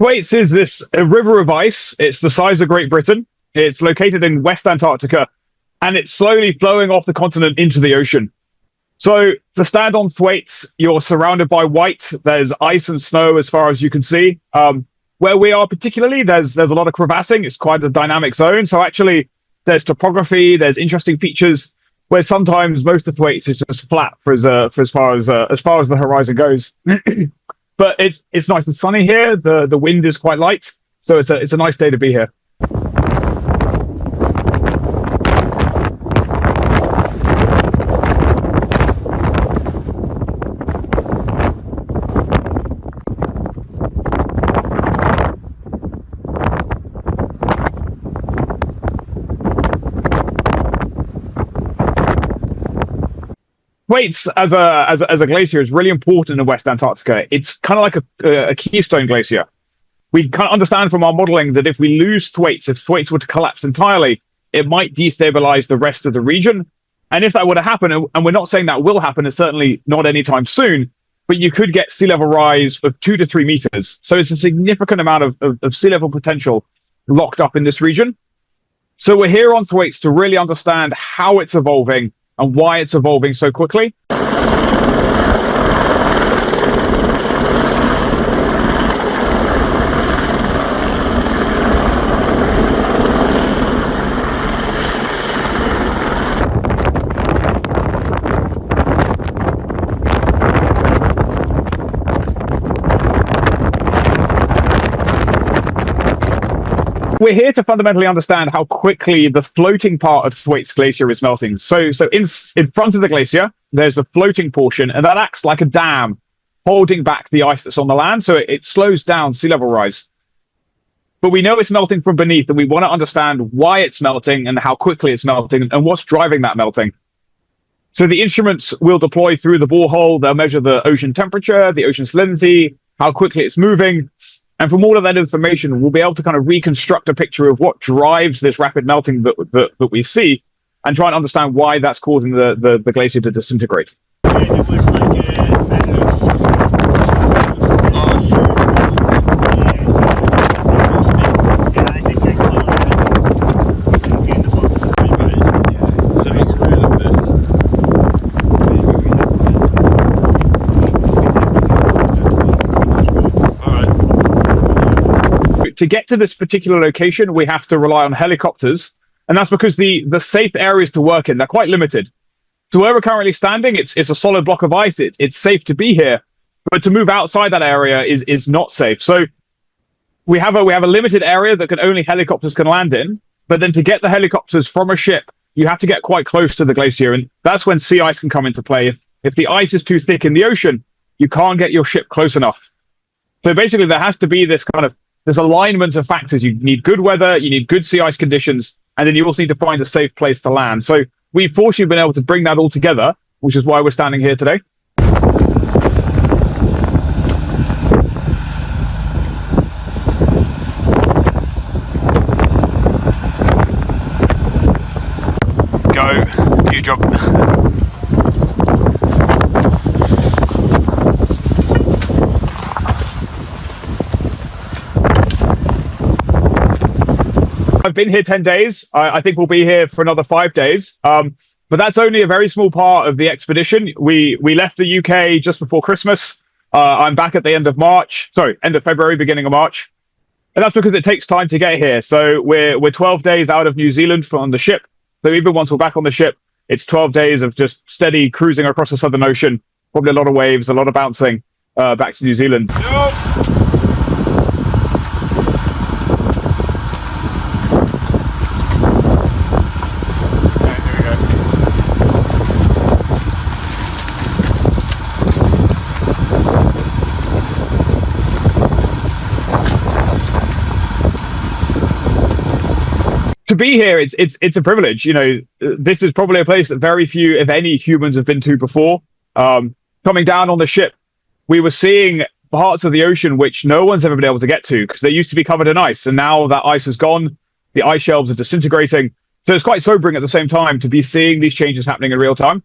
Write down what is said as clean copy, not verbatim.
Thwaites is a river of ice. It's the size of Great Britain. It's located in West Antarctica, and it's slowly flowing off the continent into the ocean. So to stand on Thwaites, you're surrounded by white. There's ice and snow as far as you can see. Where we are particularly, there's a lot of crevassing. It's quite a dynamic zone. So actually, there's topography. There's interesting features. Where sometimes most of Thwaites is just flat for as far as the horizon goes. But it's nice and sunny here. The wind is quite light, so it's a nice day to be here. Thwaites as a glacier is really important in West Antarctica. It's kind of like a keystone glacier. We kind of understand from our modeling that if we lose Thwaites, if Thwaites were to collapse entirely, it might destabilize the rest of the region. And if that were to happen, and we're not saying that will happen, it's certainly not anytime soon, but you could get sea level rise of 2 to 3 meters. So it's a significant amount of sea level potential locked up in this region. So we're here on Thwaites to really understand how it's evolving and why it's evolving so quickly. We're here to fundamentally understand how quickly the floating part of Thwaites Glacier is melting. So in front of the glacier, there's a floating portion, and that acts like a dam, holding back the ice that's on the land, so it slows down sea level rise. But we know it's melting from beneath, and we want to understand why it's melting and how quickly it's melting and what's driving that melting. So the instruments will deploy through the borehole. They'll measure the ocean temperature, the ocean salinity, how quickly it's moving. And from all of that information, we'll be able to kind of reconstruct a picture of what drives this rapid melting that we see, and try and understand why that's causing the glacier to disintegrate. To get to this particular location, we have to rely on helicopters, and that's because the safe areas to work in, they're quite limited. So where we're currently standing, it's a solid block of ice. It's safe to be here, but to move outside that area is not safe. So we have a limited area that only helicopters can land in. But then to get the helicopters from a ship, you have to get quite close to the glacier, and that's when sea ice can come into play. If the ice is too thick in the ocean, you can't get your ship close enough. So basically, there has to be this alignment of factors. You need good weather, you need good sea ice conditions, and then you also need to find a safe place to land. So we've fortunately been able to bring that all together, which is why we're standing here today. Go, do your job. I've been here 10 days. I think we'll be here for another 5 days. But that's only a very small part of the expedition. We left the UK just before Christmas. I'm back at the end of February, beginning of March. And that's because it takes time to get here. So we're 12 days out of New Zealand on the ship. So even once we're back on the ship, it's 12 days of just steady cruising across the Southern Ocean. Probably a lot of waves, a lot of bouncing back to New Zealand. Nope. To be here, it's a privilege. You know, this is probably a place that very few, if any, humans have been to before. Coming down on the ship, we were seeing parts of the ocean which no one's ever been able to get to because they used to be covered in ice, and now that ice is gone. The ice shelves are disintegrating, so it's quite sobering at the same time to be seeing these changes happening in real time.